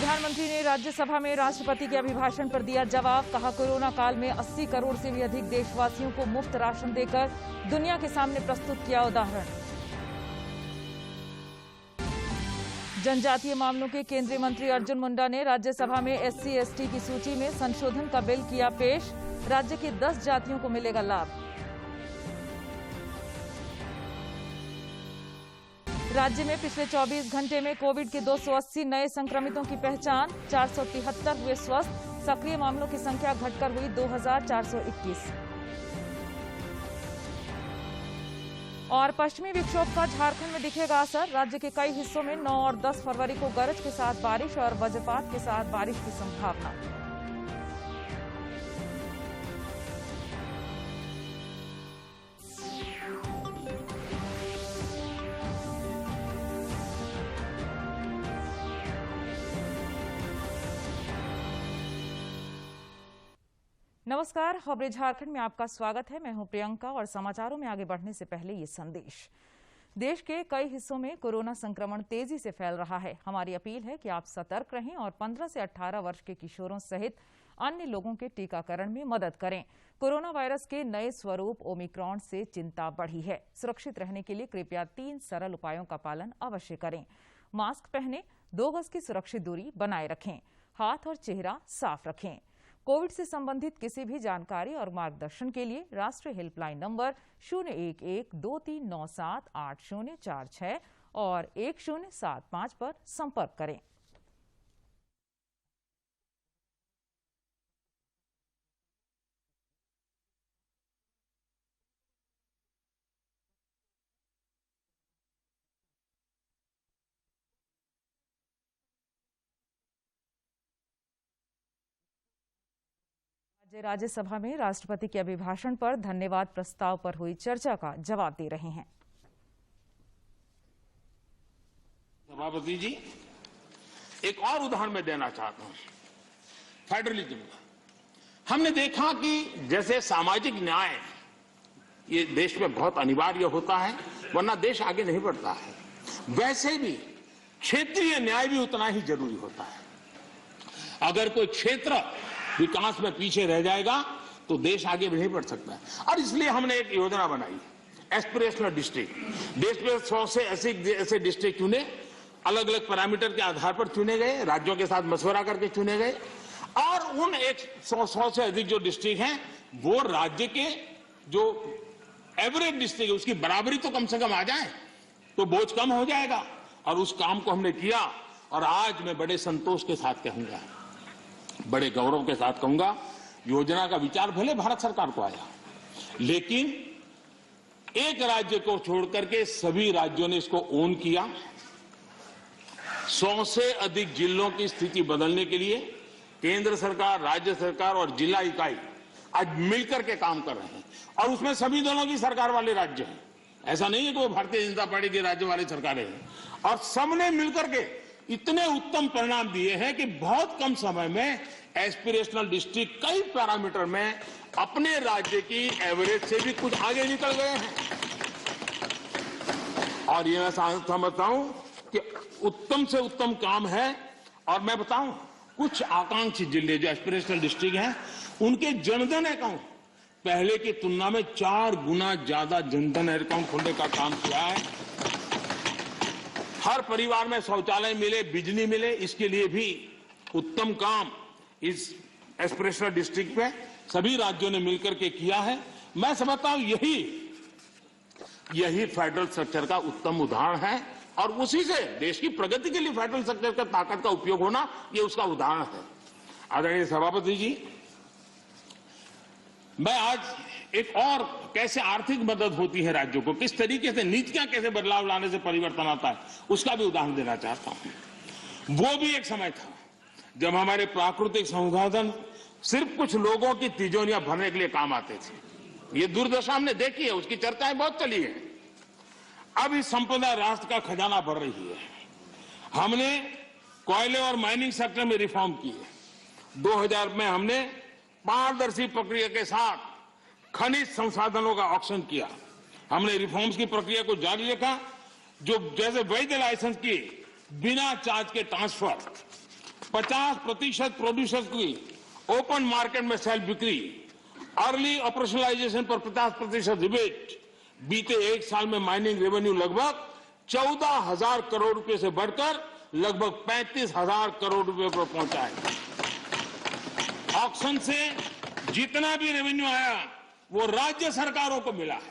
प्रधानमंत्री ने राज्यसभा में राष्ट्रपति के अभिभाषण पर दिया जवाब। कहा, कोरोना काल में 80 करोड़ से भी अधिक देशवासियों को मुफ्त राशन देकर दुनिया के सामने प्रस्तुत किया उदाहरण। जनजातीय मामलों के केंद्रीय मंत्री अर्जुन मुंडा ने राज्यसभा में SC/ST की सूची में संशोधन का बिल किया पेश। राज्य के 10 जातियों को मिलेगा लाभ। राज्य में पिछले 24 घंटे में कोविड के 280 नए संक्रमितों की पहचान। 473 हुए स्वस्थ। सक्रिय मामलों की संख्या घटकर हुई 2421। और पश्चिमी विक्षोभ का झारखंड में दिखेगा असर। राज्य के कई हिस्सों में 9 और 10 फरवरी को गरज के साथ बारिश और वज्रपात के साथ बारिश की संभावना। नमस्कार, खबरें झारखंड में आपका स्वागत है। मैं हूं प्रियंका और समाचारों में आगे बढ़ने से पहले ये संदेश। देश के कई हिस्सों में कोरोना संक्रमण तेजी से फैल रहा है। हमारी अपील है कि आप सतर्क रहें और 15 से 18 वर्ष के किशोरों सहित अन्य लोगों के टीकाकरण में मदद करें। कोरोना वायरस के नए स्वरूप ओमिक्रॉन से चिंता बढ़ी है। सुरक्षित रहने के लिए कृपया 3 सरल उपायों का पालन अवश्य करें। मास्क पहनें, 2 गज की सुरक्षित दूरी बनाए रखें, हाथ और चेहरा साफ रखें। कोविड से संबंधित किसी भी जानकारी और मार्गदर्शन के लिए राष्ट्रीय हेल्पलाइन नंबर 011-2397-8046 और 1075 पर संपर्क करें। राज्यसभा में राष्ट्रपति के अभिभाषण पर धन्यवाद प्रस्ताव पर हुई चर्चा का जवाब दे रहे हैं। सभापति जी, एक और उदाहरण मैं देना चाहता हूं फेडरलिज्म का। हमने देखा कि जैसे सामाजिक न्याय ये देश में बहुत अनिवार्य होता है, वरना देश आगे नहीं बढ़ता है, वैसे भी क्षेत्रीय न्याय भी उतना ही जरूरी होता है। अगर कोई क्षेत्र विकास में पीछे रह जाएगा तो देश आगे नहीं बढ़ सकता है। और इसलिए हमने एक योजना बनाई, एस्पिरेशनल डिस्ट्रिक्ट। देश में 100 से ऐसे डिस्ट्रिक्ट चुने, अलग अलग पैरामीटर के आधार पर चुने गए, राज्यों के साथ मशवरा करके चुने गए। और उन 100 से अधिक जो डिस्ट्रिक्ट हैं वो राज्य के जो एवरेज डिस्ट्रिक्ट है उसकी बराबरी तो कम से कम आ जाए तो बोझ कम हो जाएगा। और उस काम को हमने किया और आज मैं बड़े संतोष के साथ कहूंगा, बड़े गौरव के साथ कहूंगा, योजना का विचार भले भारत सरकार को आया, लेकिन एक राज्य को छोड़कर के सभी राज्यों ने इसको ओन किया। 100 से अधिक जिलों की स्थिति बदलने के लिए केंद्र सरकार, राज्य सरकार और जिला इकाई आज मिलकर के काम कर रहे हैं। और उसमें सभी दलों की सरकार वाले राज्य हैं, ऐसा नहीं है कि वो भारतीय जनता पार्टी के राज्य वाले सरकारें हैं। और सबने मिलकर के इतने उत्तम परिणाम दिए हैं कि बहुत कम समय में एस्पिरेशनल डिस्ट्रिक्ट कई पैरामीटर में अपने राज्य की एवरेज से भी कुछ आगे निकल गए हैं। और ये मैं समझता हूं कि उत्तम से उत्तम काम है। और मैं बताऊं, कुछ आकांक्षी जिले जो एस्पिरेशनल डिस्ट्रिक्ट हैं उनके जनधन अकाउंट पहले की तुलना में 4 गुना ज्यादा जनधन अकाउंट खोलने का काम किया है। हर परिवार में शौचालय मिले, बिजली मिले, इसके लिए भी उत्तम काम इस एस्पिरेशनल डिस्ट्रिक्ट में सभी राज्यों ने मिलकर के किया है। मैं समझता हूं यही फेडरल स्ट्रक्चर का उत्तम उदाहरण है और उसी से देश की प्रगति के लिए फेडरल स्ट्रक्चर का ताकत का उपयोग होना ये उसका उदाहरण है। आदरणीय सभापति जी, मैं आज एक और कैसे आर्थिक मदद होती है राज्यों को, किस तरीके से नीतियां कैसे बदलाव लाने से परिवर्तन आता है, उसका भी उदाहरण देना चाहता हूं। वो भी एक समय था जब हमारे प्राकृतिक संसाधन सिर्फ कुछ लोगों की तिजोरियां भरने के लिए काम आते थे। ये दुर्दशा हमने देखी है, उसकी चर्चाएं बहुत चली है। अब इस संपदा राष्ट्र का खजाना भर रही है। हमने कोयले और माइनिंग सेक्टर में रिफॉर्म किए। 2000 में हमने पारदर्शी प्रक्रिया के साथ खनिज संसाधनों का ऑक्शन किया। हमने रिफॉर्म्स की प्रक्रिया को जारी रखा, जो जैसे वैध लाइसेंस की बिना चार्ज के ट्रांसफर 50% प्रोड्यूसर्स की ओपन मार्केट में सेल बिक्री, अर्ली ऑपरेशनलाइजेशन पर 50% रिबेट, बीते एक साल में माइनिंग रेवेन्यू लगभग 14,000 करोड़ रुपए से बढ़कर लगभग 35,000 करोड़ रुपए पर पहुंचा है। ऑक्शन से जितना भी रेवेन्यू आया वो राज्य सरकारों को मिला है।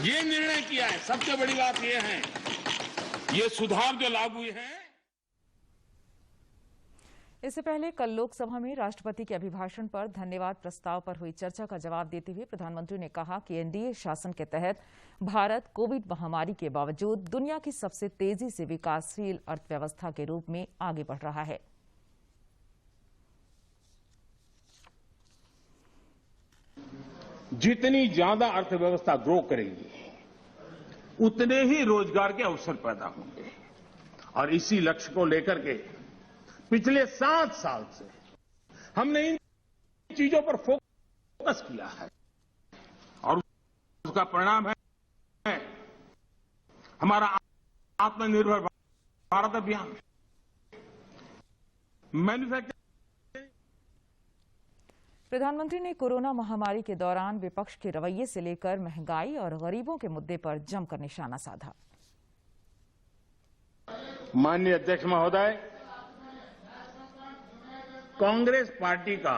ये निर्णय किया है। सबसे बड़ी बात ये है, ये सुधार जो लागू हुए हैं। इससे पहले कल लोकसभा में राष्ट्रपति के अभिभाषण पर धन्यवाद प्रस्ताव पर हुई चर्चा का जवाब देते हुए प्रधानमंत्री ने कहा कि एनडीए शासन के तहत भारत कोविड महामारी के बावजूद दुनिया की सबसे तेजी से विकासशील अर्थव्यवस्था के रूप में आगे बढ़ रहा है। जितनी ज्यादा अर्थव्यवस्था ग्रो करेगी उतने ही रोजगार के अवसर पैदा होंगे और इसी लक्ष्य को लेकर के पिछले 7 साल से हमने इन चीजों पर फोकस किया है और उसका परिणाम है हमारा आत्मनिर्भर भारत अभियान। मैन्युफैक्चरिंग। प्रधानमंत्री ने कोरोना महामारी के दौरान विपक्ष के रवैये से लेकर महंगाई और गरीबों के मुद्दे पर जमकर निशाना साधा। माननीय अध्यक्ष महोदय, कांग्रेस पार्टी का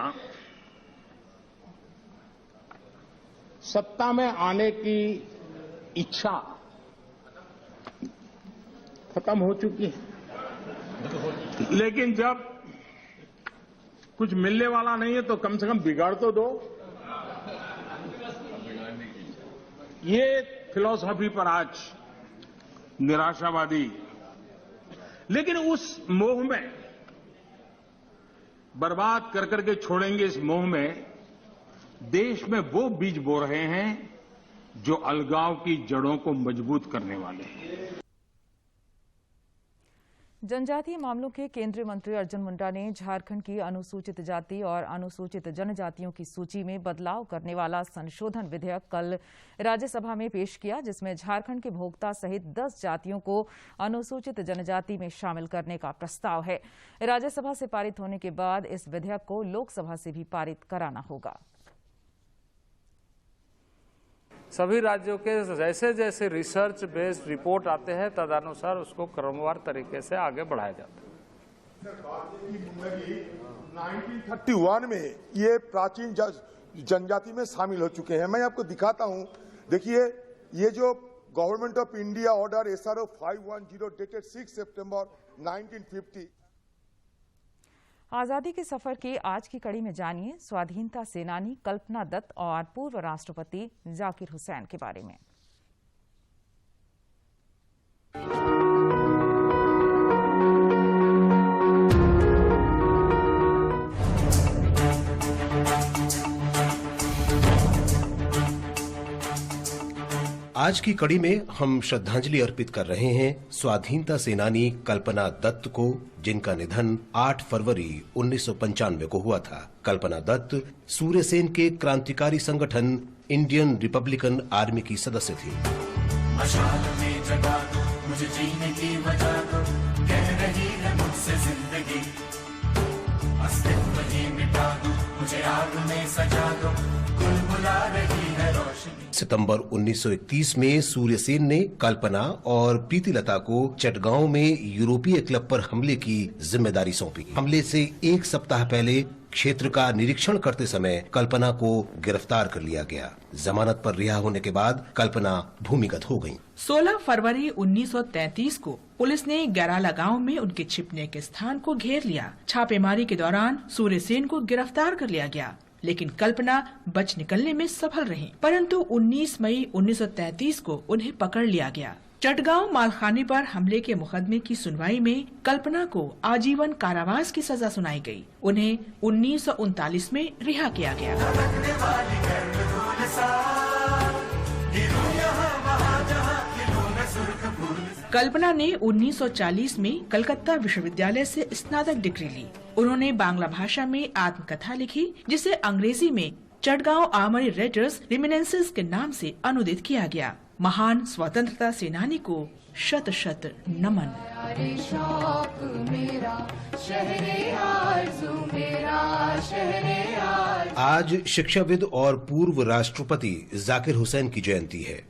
सत्ता में आने की इच्छा खत्म हो चुकी है, लेकिन जब कुछ मिलने वाला नहीं है तो कम से कम बिगाड़ तो दो। ये फिलॉसफी पर आज निराशावादी, लेकिन उस मोह में बर्बाद कर करके छोड़ेंगे। इस मोह में देश में वो बीज बो रहे हैं जो अलगाव की जड़ों को मजबूत करने वाले हैं। जनजातीय मामलों के केंद्रीय मंत्री अर्जुन मुंडा ने झारखंड की अनुसूचित जाति और अनुसूचित जनजातियों की सूची में बदलाव करने वाला संशोधन विधेयक कल राज्यसभा में पेश किया, जिसमें झारखंड के भोक्ता सहित 10 जातियों को अनुसूचित जनजाति में शामिल करने का प्रस्ताव है। राज्यसभा से पारित होने के बाद इस विधेयक को लोकसभा से भी पारित कराना होगा। सभी राज्यों के जैसे जैसे रिसर्च बेस्ड रिपोर्ट आते हैं तदनुसार उसको क्रमवार तरीके से आगे बढ़ाया जाता है। 1931 में ये प्राचीन जनजाति में शामिल हो चुके हैं। मैं आपको दिखाता हूं, देखिए ये जो government of India order SRO 510 dated 6 सितंबर 1950। आजादी के सफर की आज की कड़ी में जानिए स्वाधीनता सेनानी कल्पना दत्त और पूर्व राष्ट्रपति जाकिर हुसैन के बारे में। आज की कड़ी में हम श्रद्धांजलि अर्पित कर रहे हैं स्वाधीनता सेनानी कल्पना दत्त को, जिनका निधन 8 फरवरी 1995 को हुआ था। कल्पना दत्त सूर्यसेन के क्रांतिकारी संगठन इंडियन रिपब्लिकन आर्मी की सदस्य थी। मशाल में जगा दो, मुझे जीने की वजह दो, कह रही है मुझसे जिंदगी, अस्तित्व ही मिटा दो, मुझे आग में सजा दो, बुलबुला रही है रोशनी। सितंबर 1931 में सूर्यसेन ने कल्पना और प्रीतिलता को चटगांव में यूरोपीय क्लब पर हमले की जिम्मेदारी सौंपी। हमले से एक सप्ताह पहले क्षेत्र का निरीक्षण करते समय कल्पना को गिरफ्तार कर लिया गया। जमानत पर रिहा होने के बाद कल्पना भूमिगत हो गयी। 16 फरवरी 1933 को पुलिस ने गैराला गांव में उनके छिपने के स्थान को घेर लिया। छापेमारी के दौरान सूर्यसेन को गिरफ्तार कर लिया गया, लेकिन कल्पना बच निकलने में सफल रही। परंतु 19 मई 1933 को उन्हें पकड़ लिया गया। चटगांव मालखाने पर हमले के मुकदमे की सुनवाई में कल्पना को आजीवन कारावास की सजा सुनाई गई। उन्हें 1939 में रिहा किया गया। कल्पना ने 1940 में कलकत्ता विश्वविद्यालय से स्नातक डिग्री ली। उन्होंने बांग्ला भाषा में आत्मकथा लिखी, जिसे अंग्रेजी में चटगांव आर्मरी रेडर्स रिमिनेंसेस के नाम से अनुदित किया गया। महान स्वतंत्रता सेनानी को शत शत नमन। आज शिक्षाविद और पूर्व राष्ट्रपति जाकिर हुसैन की जयंती है।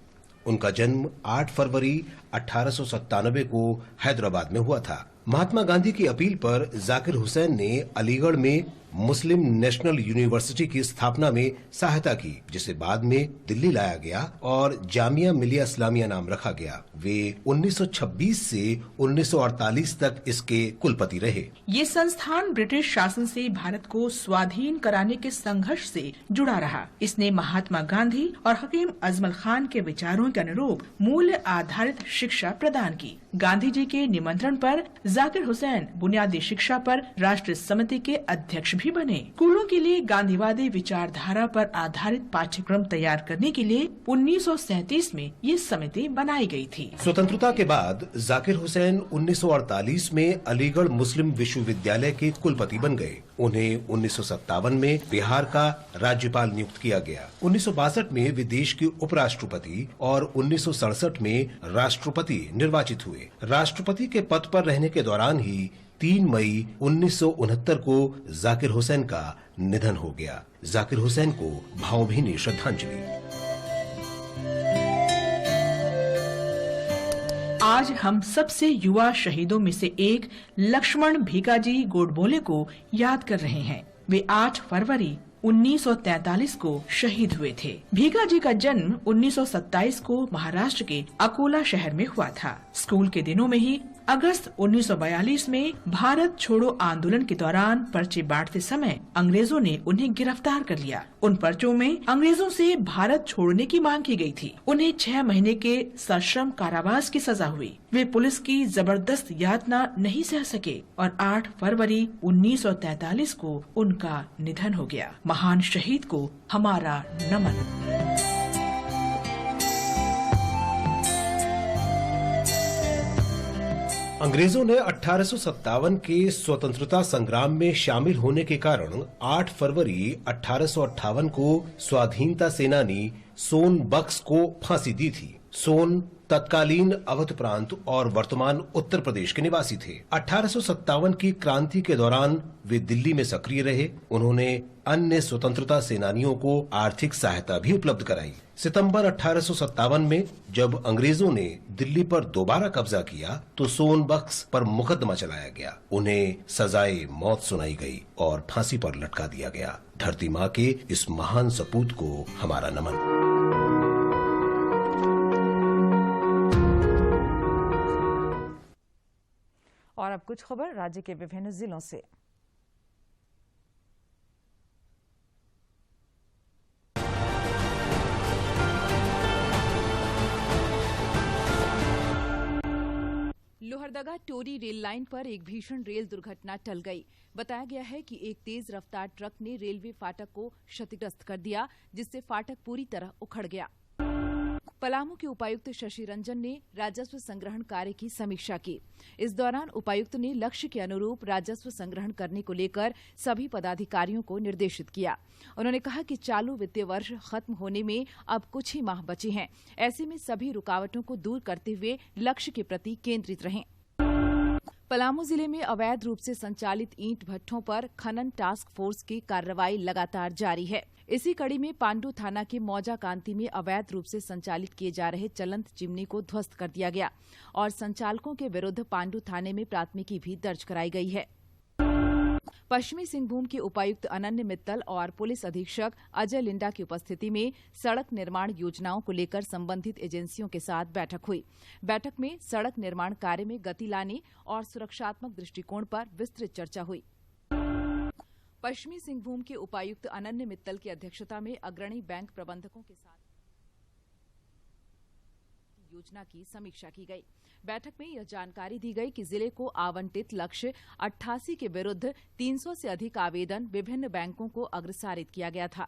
उनका जन्म 8 फरवरी 1897 को हैदराबाद में हुआ था। महात्मा गांधी की अपील पर जाकिर हुसैन ने अलीगढ़ में मुस्लिम नेशनल यूनिवर्सिटी की स्थापना में सहायता की, जिसे बाद में दिल्ली लाया गया और जामिया मिलिया इस्लामिया नाम रखा गया। वे 1926 से 1948 तक इसके कुलपति रहे। ये संस्थान ब्रिटिश शासन से भारत को स्वाधीन कराने के संघर्ष से जुड़ा रहा। इसने महात्मा गांधी और हकीम अजमल खान के विचारों के अनुरूप मूल्य आधारित शिक्षा प्रदान की। गांधी जी के निमंत्रण पर जाकिर हुसैन बुनियादी शिक्षा पर राष्ट्रीय समिति के अध्यक्ष भी बने। स्कूलों के लिए गांधीवादी विचारधारा पर आधारित पाठ्यक्रम तैयार करने के लिए 1937 में ये समिति बनाई गई थी। स्वतंत्रता के बाद जाकिर हुसैन 1948 में अलीगढ़ मुस्लिम विश्वविद्यालय के कुलपति बन गए। उन्हें 1957 में बिहार का राज्यपाल नियुक्त किया गया। 1962 में वे देश के उपराष्ट्रपति और 1967 में राष्ट्रपति निर्वाचित हुए। राष्ट्रपति के पद पर रहने के दौरान ही 3 मई 1969 को जाकिर हुसैन का निधन हो गया। जाकिर हुसैन को भावभीनी श्रद्धांजलि। आज हम सबसे युवा शहीदों में से एक लक्ष्मण भीकाजी गोडबोले को याद कर रहे हैं। वे 8 फरवरी 1943 को शहीद हुए थे। भीकाजी का जन्म 1927 को महाराष्ट्र के अकोला शहर में हुआ था। स्कूल के दिनों में ही अगस्त 1942 में भारत छोड़ो आंदोलन के दौरान पर्चे बांटते समय अंग्रेजों ने उन्हें गिरफ्तार कर लिया। उन पर्चों में अंग्रेजों से भारत छोड़ने की मांग की गई थी। उन्हें 6 महीने के सश्रम कारावास की सजा हुई। वे पुलिस की जबरदस्त यातना नहीं सह सके और 8 फरवरी 1943 को उनका निधन हो गया। महान शहीद को हमारा नमन। अंग्रेजों ने 1857 के स्वतंत्रता संग्राम में शामिल होने के कारण 8 फरवरी 1858 को स्वाधीनता सेनानी सोन बख्श को फांसी दी थी। सोन तत्कालीन अवध प्रांत और वर्तमान उत्तर प्रदेश के निवासी थे। 1857 की क्रांति के दौरान वे दिल्ली में सक्रिय रहे। उन्होंने अन्य स्वतंत्रता सेनानियों को आर्थिक सहायता भी उपलब्ध कराई। सितंबर 1857 में जब अंग्रेजों ने दिल्ली पर दोबारा कब्जा किया तो सोन बख्श पर मुकदमा चलाया गया। उन्हें सजाए मौत सुनाई गई और फांसी पर लटका दिया गया। धरती माँ के इस महान सपूत को हमारा नमन। और अब कुछ खबर राज्य के विभिन्न जिलों से। लोहरदगा टोरी रेल लाइन पर एक भीषण रेल दुर्घटना टल गई। बताया गया है कि एक तेज रफ्तार ट्रक ने रेलवे फाटक को क्षतिग्रस्त कर दिया, जिससे फाटक पूरी तरह उखड़ गया। पलामू के उपायुक्त शशि रंजन ने राजस्व संग्रहण कार्य की समीक्षा की। इस दौरान उपायुक्त ने लक्ष्य के अनुरूप राजस्व संग्रहण करने को लेकर सभी पदाधिकारियों को निर्देशित किया। उन्होंने कहा कि चालू वित्तीय वर्ष खत्म होने में अब कुछ ही माह बचे हैं। ऐसे में सभी रुकावटों को दूर करते हुए लक्ष्य के प्रति केंद्रित रहें। पलामू जिले में अवैध रूप से संचालित ईंट भट्ठों पर खनन टास्क फोर्स की कार्रवाई लगातार जारी है। इसी कड़ी में पांडु थाना के मौजा कांति में अवैध रूप से संचालित किए जा रहे चलंत चिमनी को ध्वस्त कर दिया गया और संचालकों के विरुद्ध पांडु थाने में प्राथमिकी भी दर्ज कराई गई है। पश्चिमी सिंहभूम के उपायुक्त अनन्य मित्तल और पुलिस अधीक्षक अजय लिंडा की उपस्थिति में सड़क निर्माण योजनाओं को लेकर संबंधित एजेंसियों के साथ बैठक हुई। बैठक में सड़क निर्माण कार्य में गति लाने और सुरक्षात्मक दृष्टिकोण पर विस्तृत चर्चा हुई। पश्चिमी सिंहभूम के उपायुक्त अनन्य मित्तल की अध्यक्षता में अग्रणी बैंक प्रबंधकों के साथ योजना की समीक्षा की गई। बैठक में यह जानकारी दी गई कि जिले को आवंटित लक्ष्य 88 के विरुद्ध 300 से अधिक आवेदन विभिन्न बैंकों को अग्रसारित किया गया था।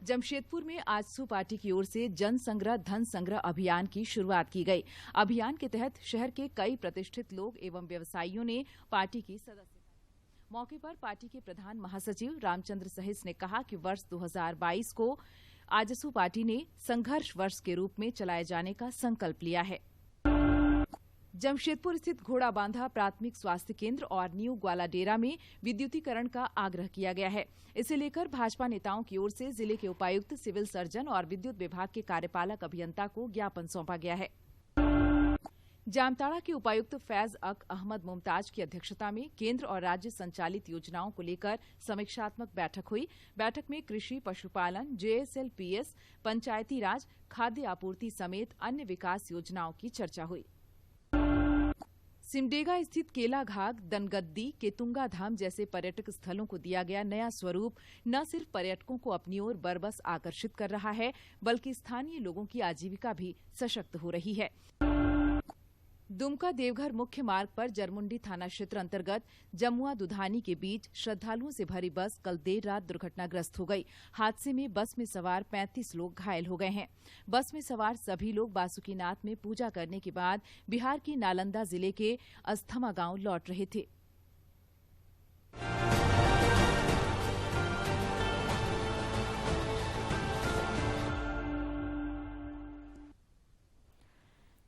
जमशेदपुर में आजसू पार्टी की ओर से जन संग्रह धन संग्रह अभियान की शुरुआत की गई। अभियान के तहत शहर के कई प्रतिष्ठित लोग एवं व्यवसायियों ने पार्टी की सदस्यता। मौके पर पार्टी के प्रधान महासचिव रामचंद्र सहिस ने कहा कि वर्ष 2022 को आजसू पार्टी ने संघर्ष वर्ष के रूप में चलाए जाने का संकल्प लिया है। जमशेदपुर स्थित घोड़ाबांधा प्राथमिक स्वास्थ्य केंद्र और न्यू ग्वालाडेरा में विद्युतीकरण का आग्रह किया गया है। इसे लेकर भाजपा नेताओं की ओर से जिले के उपायुक्त, सिविल सर्जन और विद्युत विभाग के कार्यपालक अभियंता को ज्ञापन सौंपा गया है। जामताड़ा के उपायुक्त फैज अक अहमद मुमताज की अध्यक्षता में केंद्र और राज्य संचालित योजनाओं को लेकर समीक्षात्मक बैठक हुई। बैठक में कृषि, पशुपालन, JSLPS, पंचायती राज, खाद्य आपूर्ति समेत अन्य विकास योजनाओं की चर्चा हुई। सिमडेगा स्थित केला घाट, दनगद्दी, केतुंगा धाम जैसे पर्यटक स्थलों को दिया गया नया स्वरूप न सिर्फ पर्यटकों को अपनी ओर बरबस आकर्षित कर रहा है, बल्कि स्थानीय लोगों की आजीविका भी सशक्त हो रही है। दुमका देवघर मुख्य मार्ग पर जरमुंडी थाना क्षेत्र अंतर्गत जमुआ दुधानी के बीच श्रद्धालुओं से भरी बस कल देर रात दुर्घटनाग्रस्त हो गई। हादसे में बस में सवार 35 लोग घायल हो गए हैं। बस में सवार सभी लोग बासुकीनाथ में पूजा करने के बाद बिहार की नालंदा जिले के अस्थमा गांव लौट रहे थे।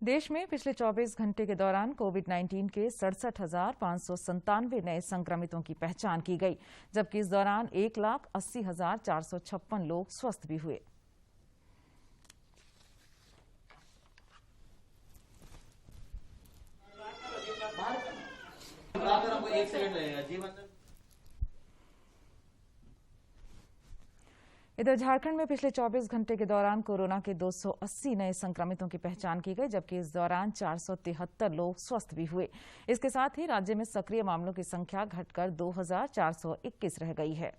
देश में पिछले 24 घंटे के दौरान कोविड-19 के 67,597 नए संक्रमितों की पहचान की गई, जबकि इस दौरान 1,80,456 लोग स्वस्थ भी हुए। इधर झारखंड में पिछले 24 घंटे के दौरान कोरोना के 280 नए संक्रमितों की पहचान की गई, जबकि इस दौरान 473 लोग स्वस्थ भी हुए। इसके साथ ही राज्य में सक्रिय मामलों की संख्या घटकर 2,421 रह गई है।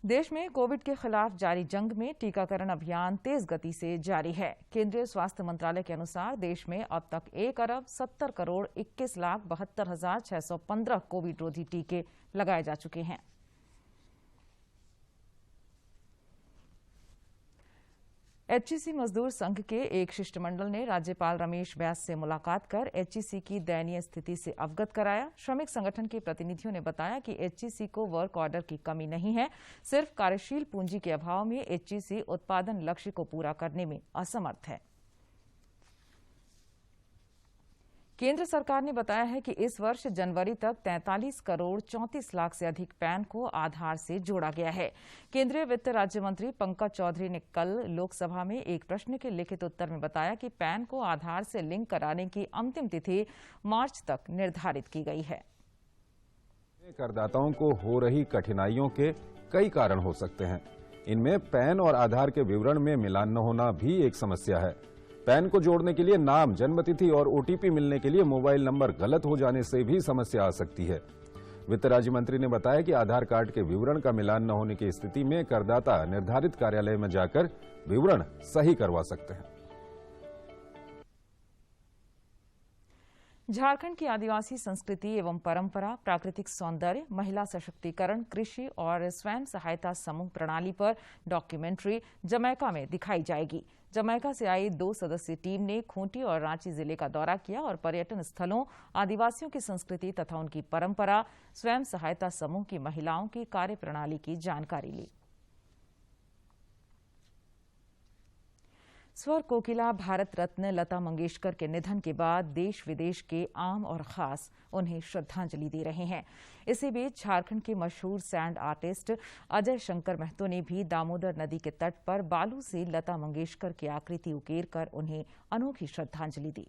देश में कोविड के खिलाफ जारी जंग में टीकाकरण अभियान तेज गति से जारी है। केंद्रीय स्वास्थ्य मंत्रालय के अनुसार देश में अब तक 1,70,21,72,615 कोविड रोधी टीके लगाए जा चुके हैं। HEC मजदूर संघ के एक शिष्टमंडल ने राज्यपाल रमेश बैस से मुलाकात कर HEC की दयनीय स्थिति से अवगत कराया। श्रमिक संगठन के प्रतिनिधियों ने बताया कि HEC को वर्क ऑर्डर की कमी नहीं है, सिर्फ कार्यशील पूंजी के अभाव में HEC उत्पादन लक्ष्य को पूरा करने में असमर्थ है। केंद्र सरकार ने बताया है कि इस वर्ष जनवरी तक 43 करोड़ 34 लाख से अधिक पैन को आधार से जोड़ा गया है। केंद्रीय वित्त राज्य मंत्री पंकज चौधरी ने कल लोकसभा में एक प्रश्न के लिखित उत्तर में बताया कि पैन को आधार से लिंक कराने की अंतिम तिथि मार्च तक निर्धारित की गई है। करदाताओं को हो रही कठिनाइयों के कई कारण हो सकते हैं। इनमें पैन और आधार के विवरण में मिलान न होना भी एक समस्या है। पैन को जोड़ने के लिए नाम, जन्मतिथि और OTP मिलने के लिए मोबाइल नंबर गलत हो जाने से भी समस्या आ सकती है। वित्त राज्य मंत्री ने बताया कि आधार कार्ड के विवरण का मिलान न होने की स्थिति में करदाता निर्धारित कार्यालय में जाकर विवरण सही करवा सकते हैं। झारखंड की आदिवासी संस्कृति एवं परंपरा, प्राकृतिक सौंदर्य, महिला सशक्तिकरण, कृषि और स्वयं सहायता समूह प्रणाली पर डॉक्यूमेंट्री जमैका में दिखाई जाएगी। जमैका से आई 2 सदस्यीय टीम ने खूंटी और रांची जिले का दौरा किया और पर्यटन स्थलों, आदिवासियों की संस्कृति तथा उनकी परंपरा, स्वयं सहायता समूह की महिलाओं की कार्यप्रणाली की जानकारी ली। स्वर कोकिला भारत रत्न लता मंगेशकर के निधन के बाद देश विदेश के आम और खास उन्हें श्रद्धांजलि दे रहे हैं। इसी बीच झारखंड के मशहूर सैंड आर्टिस्ट अजय शंकर महतो ने भी दामोदर नदी के तट पर बालू से लता मंगेशकर की आकृति उकेर कर उन्हें अनोखी श्रद्धांजलि दी।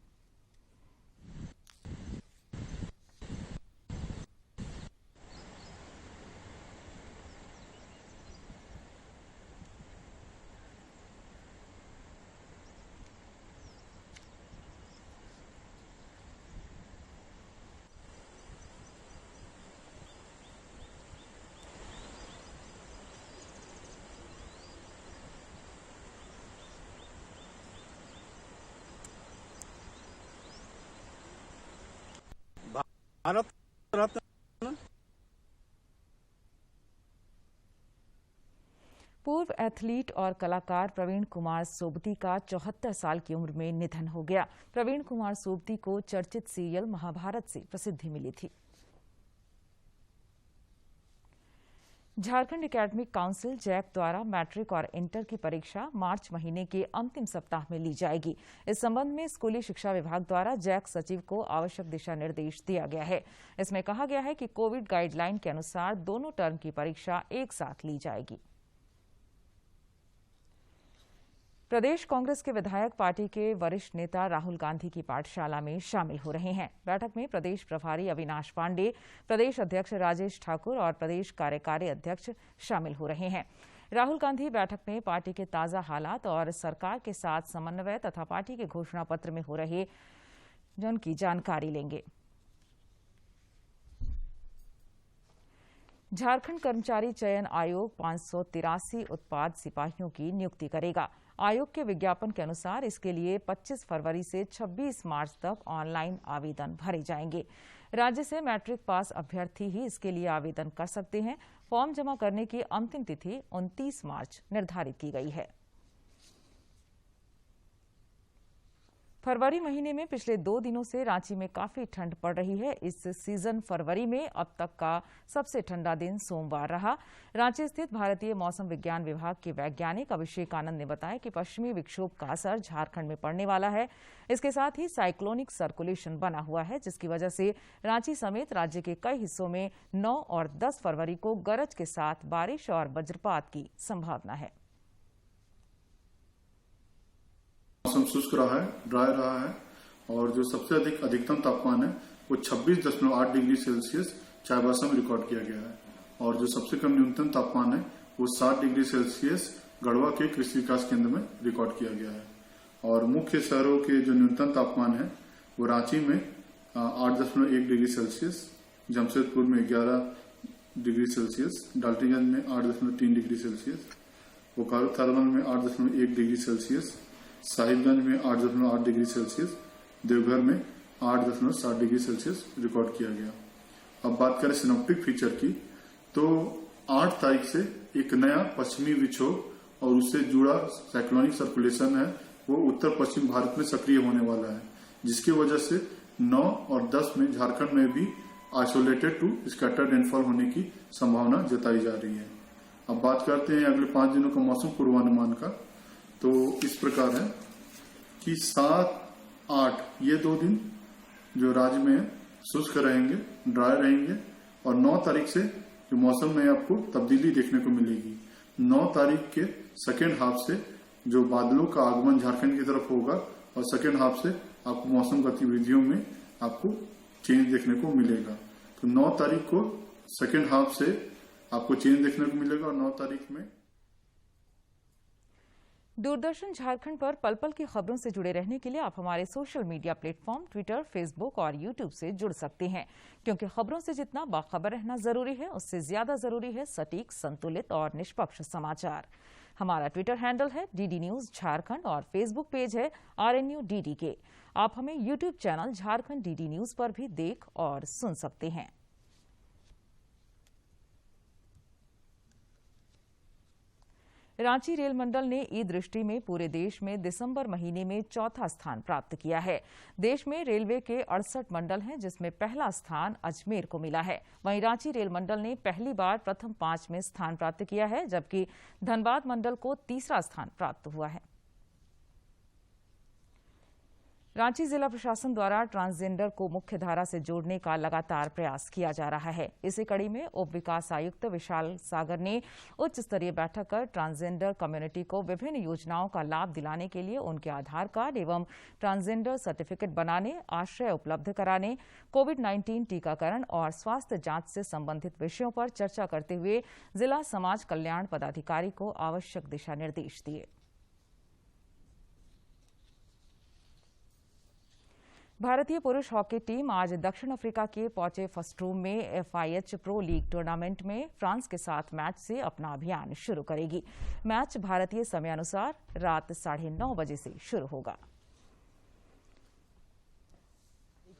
भारत रत्न पूर्व एथलीट और कलाकार प्रवीण कुमार सोबती का 74 साल की उम्र में निधन हो गया। प्रवीण कुमार सोबती को चर्चित सीरियल महाभारत से प्रसिद्धि मिली थी। झारखंड एकेडमिक काउंसिल जैक द्वारा मैट्रिक और इंटर की परीक्षा मार्च महीने के अंतिम सप्ताह में ली जाएगी। इस संबंध में स्कूली शिक्षा विभाग द्वारा जैक सचिव को आवश्यक दिशा निर्देश दिया गया है। इसमें कहा गया है कि कोविड गाइडलाइन के अनुसार दोनों टर्म की परीक्षा एक साथ ली जाएगी। प्रदेश कांग्रेस के विधायक पार्टी के वरिष्ठ नेता राहुल गांधी की पाठशाला में शामिल हो रहे हैं। बैठक में प्रदेश प्रभारी अविनाश पांडे, प्रदेश अध्यक्ष राजेश ठाकुर और प्रदेश कार्यकारी अध्यक्ष शामिल हो रहे हैं। राहुल गांधी बैठक में पार्टी के ताजा हालात और सरकार के साथ समन्वय तथा पार्टी के घोषणा पत्र में हो रहे जन की जानकारी लेंगे। झारखंड कर्मचारी चयन आयोग 583 उत्पाद सिपाहियों की नियुक्ति करेगा। आयोग के विज्ञापन के अनुसार इसके लिए 25 फरवरी से 26 मार्च तक ऑनलाइन आवेदन भरे जाएंगे। राज्य से मैट्रिक पास अभ्यर्थी ही इसके लिए आवेदन कर सकते हैं। फॉर्म जमा करने की अंतिम तिथि 29 मार्च निर्धारित की गई है। फरवरी महीने में पिछले 2 दिनों से रांची में काफी ठंड पड़ रही है। इस सीजन फरवरी में अब तक का सबसे ठंडा दिन सोमवार रहा। रांची स्थित भारतीय मौसम विज्ञान विभाग के वैज्ञानिक अभिषेक आनंद ने बताया कि पश्चिमी विक्षोभ का असर झारखंड में पड़ने वाला है। इसके साथ ही साइक्लोनिक सर्कुलेशन बना हुआ है, जिसकी वजह से रांची समेत राज्य के कई हिस्सों में 9 और 10 फरवरी को गरज के साथ बारिश और वज्रपात की संभावना है। मौसम शुष्क रहा है, ड्राई रहा है और जो सबसे अधिक अधिकतम तापमान है वो 26.8 डिग्री सेल्सियस चाईबासा में रिकॉर्ड किया गया है और जो सबसे कम न्यूनतम तापमान है वो 7 डिग्री सेल्सियस गढ़वा के कृषि विकास केंद्र में रिकॉर्ड किया गया है। और मुख्य शहरों के जो न्यूनतम तापमान है वो रांची में 8.1 डिग्री सेल्सियस, जमशेदपुर में 11 डिग्री सेल्सियस, डाल्टनगंज में 8.3 डिग्री सेल्सियस, बोकारो थर्मल में 8.1 डिग्री सेल्सियस, साहिबगंज में 8.8 डिग्री सेल्सियस, देवघर में 8.7 डिग्री सेल्सियस रिकॉर्ड किया गया। अब बात करें सिनोप्टिक फीचर की, तो 8 तारीख से एक नया पश्चिमी विक्षोभ और उससे जुड़ा साइक्लोनिक सर्कुलेशन है वो उत्तर पश्चिम भारत में सक्रिय होने वाला है, जिसकी वजह से 9 और 10 में झारखंड में भी आइसोलेटेड टू स्कैटर्ड रेनफॉल होने की संभावना जताई जा रही है। अब बात करते हैं अगले 5 दिनों का मौसम पूर्वानुमान का, तो इस प्रकार है कि 7, 8 ये 2 दिन जो राज्य में शुष्क रहेंगे, ड्राई रहेंगे और 9 तारीख से जो मौसम में आपको तब्दीली देखने को मिलेगी। 9 तारीख के सेकेंड हाफ से जो बादलों का आगमन झारखंड की तरफ होगा और सेकेंड हाफ से आपको मौसम गतिविधियों में आपको चेंज देखने को मिलेगा। तो 9 तारीख को सेकेंड हाफ से आपको चेंज देखने को मिलेगा और 9 तारीख में दूरदर्शन झारखंड पर पल पल की खबरों से जुड़े रहने के लिए आप हमारे social media platform Twitter, Facebook और यूट्यूब से जुड़ सकते हैं, क्योंकि खबरों से जितना बाखबर रहना जरूरी है उससे ज्यादा जरूरी है सटीक, संतुलित और निष्पक्ष समाचार। हमारा ट्विटर हैंडल है DD न्यूज झारखंड और फेसबुक पेज है RNU DDK। आप हमें YouTube channel Jharkhand DD news पर भी देख और सुन सकते हैं। रांची रेल मंडल ने ई दृष्टि में पूरे देश में दिसंबर महीने में 4था स्थान प्राप्त किया है। देश में रेलवे के 68 मंडल हैं, जिसमें पहला स्थान अजमेर को मिला है। वहीं रांची रेल मंडल ने पहली बार प्रथम 5 में स्थान प्राप्त किया है, जबकि धनबाद मंडल को तीसरा स्थान प्राप्त हुआ है। रांची जिला प्रशासन द्वारा ट्रांसजेंडर को मुख्यधारा से जोड़ने का लगातार प्रयास किया जा रहा है। इसी कड़ी में उप विकास आयुक्त विशाल सागर ने उच्च स्तरीय बैठक कर ट्रांसजेंडर कम्युनिटी को विभिन्न योजनाओं का लाभ दिलाने के लिए उनके आधार कार्ड एवं ट्रांसजेंडर सर्टिफिकेट बनाने, आश्रय उपलब्ध कराने, कोविड-19 टीकाकरण और स्वास्थ्य जांच से संबंधित विषयों पर चर्चा करते हुए जिला समाज कल्याण पदाधिकारी को आवश्यक दिशा निर्देश दिए। भारतीय पुरुष हॉकी टीम आज दक्षिण अफ्रीका के पोचेफस्ट्रूम में FIH प्रो लीग टूर्नामेंट में फ्रांस के साथ मैच से अपना अभियान शुरू करेगी। मैच भारतीय समयानुसार रात 9:30 बजे से शुरू होगा।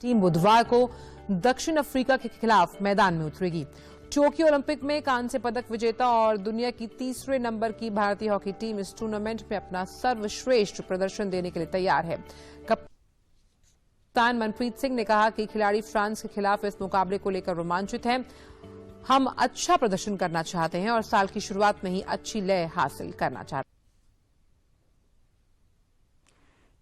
टीम बुधवार को दक्षिण अफ्रीका के खिलाफ मैदान में उतरेगी। टोक्यो ओलंपिक में कांस्य पदक विजेता और दुनिया की तीसरे नंबर की भारतीय हॉकी टीम इस टूर्नामेंट में अपना सर्वश्रेष्ठ प्रदर्शन देने के लिए तैयार है। कप्तान मनप्रीत सिंह ने कहा कि खिलाड़ी फ्रांस के खिलाफ इस मुकाबले को लेकर रोमांचित हैं। हम अच्छा प्रदर्शन करना चाहते हैं और साल की शुरुआत में ही अच्छी लय हासिल करना चाहते हैं।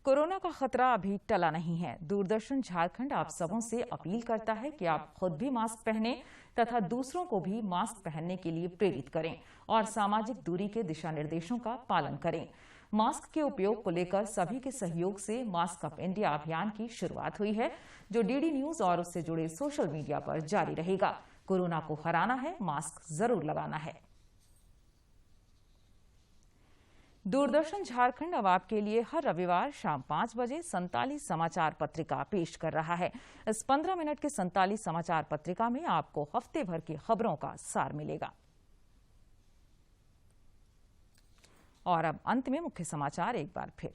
कोरोना का खतरा अभी टला नहीं है। दूरदर्शन झारखंड आप सबों से अपील करता है कि आप खुद भी मास्क पहनें तथा दूसरों को भी मास्क पहनने के लिए प्रेरित करें और सामाजिक दूरी के दिशा निर्देशों का पालन करें। मास्क के उपयोग को लेकर सभी के सहयोग से मास्क अप इंडिया अभियान की शुरुआत हुई है, जो डीडी न्यूज और उससे जुड़े सोशल मीडिया पर जारी रहेगा। कोरोना को हराना है, मास्क जरूर लगाना है। दूरदर्शन झारखंड अब आपके लिए हर रविवार शाम 5 बजे 47 समाचार पत्रिका पेश कर रहा है। इस 15 मिनट के 47 समाचार पत्रिका में आपको हफ्ते भर की खबरों का सार मिलेगा। और अब अंत में मुख्य समाचार एक बार फिर।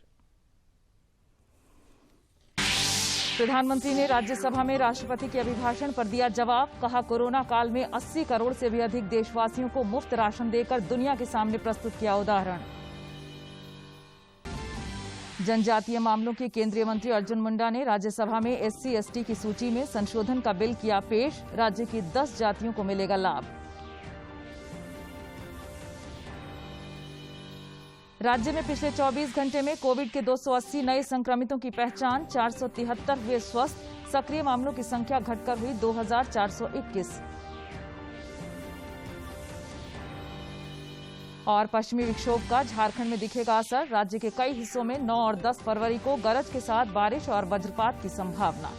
प्रधानमंत्री ने राज्यसभा में राष्ट्रपति के अभिभाषण पर दिया जवाब। कहा, कोरोना काल में 80 करोड़ से भी अधिक देशवासियों को मुफ्त राशन देकर दुनिया के सामने प्रस्तुत किया उदाहरण। जनजातीय मामलों के केंद्रीय मंत्री अर्जुन मुंडा ने राज्यसभा में SC/ST की सूची में संशोधन का बिल किया पेश। राज्य की 10 जातियों को मिलेगा लाभ। राज्य में पिछले 24 घंटे में कोविड के 280 नए संक्रमितों की पहचान। 473 हुए स्वस्थ। सक्रिय मामलों की संख्या घटकर हुई 2421। और पश्चिमी विक्षोभ का झारखंड में दिखेगा असर। राज्य के कई हिस्सों में 9 और 10 फरवरी को गरज के साथ बारिश और वज्रपात की संभावना।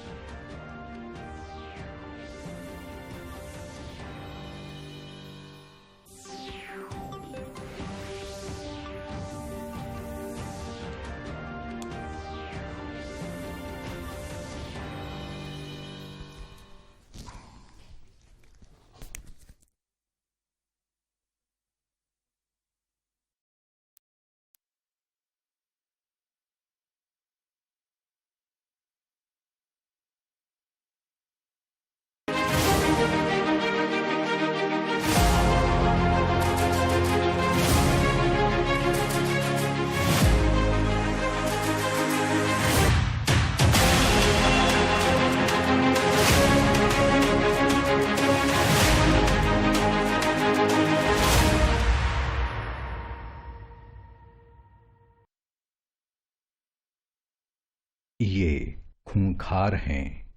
ये खूंखार हैं,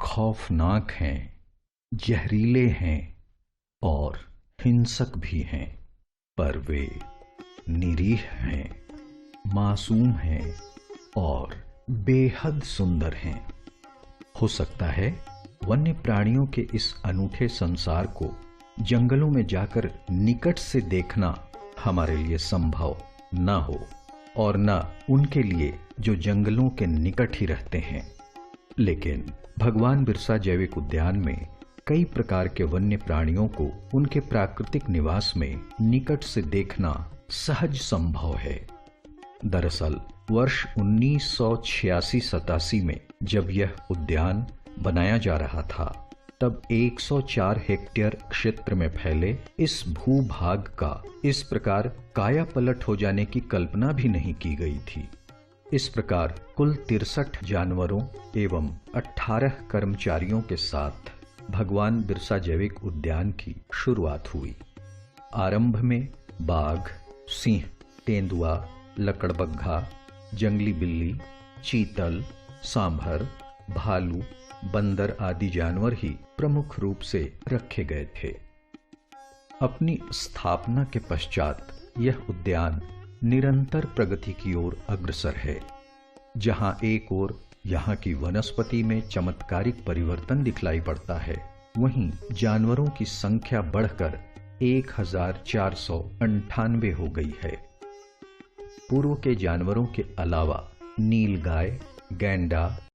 खौफनाक हैं, जहरीले हैं और हिंसक भी हैं, पर वे निरीह हैं, मासूम हैं और बेहद सुंदर हैं। हो सकता है वन्य प्राणियों के इस अनूठे संसार को जंगलों में जाकर निकट से देखना हमारे लिए संभव न हो और न उनके लिए जो जंगलों के निकट ही रहते हैं। लेकिन भगवान बिरसा जैविक उद्यान में कई प्रकार के वन्य प्राणियों को उनके प्राकृतिक निवास में निकट से देखना सहज संभव है। दरअसल वर्ष 1986-87 में जब यह उद्यान बनाया जा रहा था, तब 104 हेक्टेयर क्षेत्र में फैले इस भूभाग का इस प्रकार काया पलट हो जाने की कल्पना भी नहीं की गई थी। इस प्रकार कुल 63 जानवरों एवं 18 कर्मचारियों के साथ भगवान बिरसा जैविक उद्यान की शुरुआत हुई। आरंभ में बाघ, सिंह, तेंदुआ, लकड़बग्घा, जंगली बिल्ली, चीतल, सांभर, भालू, बंदर आदि जानवर ही प्रमुख रूप से रखे गए थे। अपनी स्थापना के पश्चात यह उद्यान निरंतर प्रगति की ओर अग्रसर है। जहां एक ओर यहाँ की वनस्पति में चमत्कारिक परिवर्तन दिखलाई पड़ता है, वहीं जानवरों की संख्या बढ़कर 1498 हो गई है। पूर्व के जानवरों के अलावा नीलगाय, गैंडा,